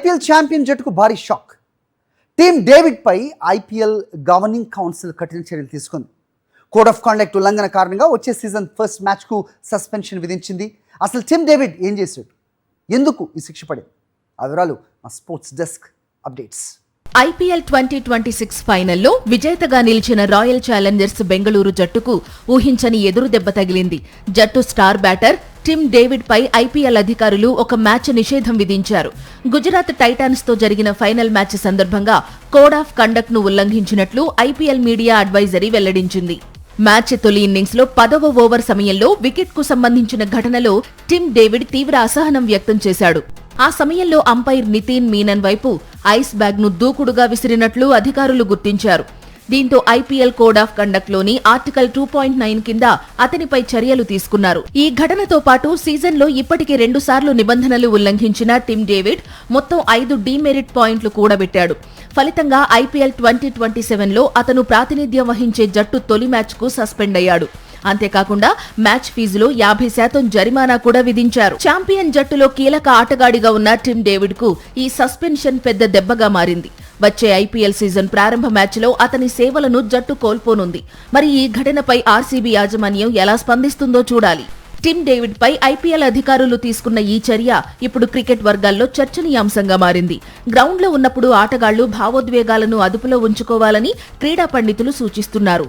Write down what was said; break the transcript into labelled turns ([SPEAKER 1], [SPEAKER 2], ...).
[SPEAKER 1] IPL champion జట్టుకు భారీ shock. Team David పై IPL governing council కఠిన చర్యలు తీసుకుంది. కోడ్ ఆఫ్ కాండక్ట్ ఉల్లంఘన కారణంగా వచ్చే సీజన్ ఫస్ట్ మ్యాచ్కు సస్పెన్షన్ విధించింది. అసలు టీమ్ డేవిడ్ ఏం చేశాడు, ఎందుకు ఈ శిక్ష పడింది? ఆ వివరాలు మా స్పోర్ట్స్ డెస్క్ అప్డేట్స్.
[SPEAKER 2] ఐపీఎల్ 2026 ఫైనల్లో విజేతగా నిలిచిన రాయల్ ఛాలెంజర్స్ బెంగళూరు జట్టుకు ఊహించని ఎదురు దెబ్బ తగిలింది. జట్టు స్టార్ బ్యాటర్ టిమ్ డేవిడ్ పై ఐపీఎల్ అధికారులు ఒక మ్యాచ్ నిషేధం విధించారు. గుజరాత్ టైటాన్స్ తో జరిగిన ఫైనల్ మ్యాచ్ సందర్భంగా కోడ్ ఆఫ్ కండక్ట్ ను ఉల్లంఘించినట్లు ఐపీఎల్ మీడియా అడ్వైజరీ వెల్లడించింది. మ్యాచ్ తొలి ఇన్నింగ్స్ లో 10వ ఓవర్ సమయంలో వికెట్ కు సంబంధించిన ఘటనలో టిమ్ డేవిడ్ తీవ్ర అసహనం వ్యక్తం చేశాడు. ఆ సమయంలో అంపైర్ నితిన్ మీనన్ వైపు ఐస్ బ్యాగ్ ను దూకుడుగా విసిరినట్లు అధికారులు గుర్తించారు. దీంతో ఐపీఎల్ కోడ్ ఆఫ్ కండక్ట్ లోని ఆర్టికల్ 2.9 కింద అతనిపై చర్యలు తీసుకున్నారు. ఈ ఘటనతో పాటు సీజన్లో ఇప్పటికే 2 సార్లు నిబంధనలు ఉల్లంఘించిన టిమ్ డేవిడ్ మొత్తం 5 డీమెరిట్ పాయింట్లు కూడబెట్టాడు. ఫలితంగా ఐపీఎల్ 2027లో అతను ప్రాతినిధ్యం వహించే జట్టు తొలి మ్యాచ్కు సస్పెండ్ అయ్యాడు. అంతేకాకుండా మ్యాచ్ ఫీజులో 50% జరిమానా కూడా విధించారు. ఛాంపియన్ జట్టులో కీలక ఆటగాడిగా ఉన్న టిమ్ డేవిడ్ కు ఈ సస్పెన్షన్ పెద్ద దెబ్బగా మారింది. వచ్చే ఐపీఎల్ సీజన్ ప్రారంభ మ్యాచ్లో అతని సేవలను జట్టు కోల్పోనుంది. మరి ఈ ఘటనపై ఆర్సీబీ యాజమాన్యం ఎలా స్పందిస్తుందో చూడాలి. టిమ్ డేవిడ్ పై ఐపీఎల్ అధికారులు తీసుకున్న ఈ చర్య ఇప్పుడు క్రికెట్ వర్గాల్లో చర్చనీయాంశంగా మారింది. గ్రౌండ్లో ఉన్నప్పుడు ఆటగాళ్లు భావోద్వేగాలను అదుపులో ఉంచుకోవాలని క్రీడా పండితులు సూచిస్తున్నారు.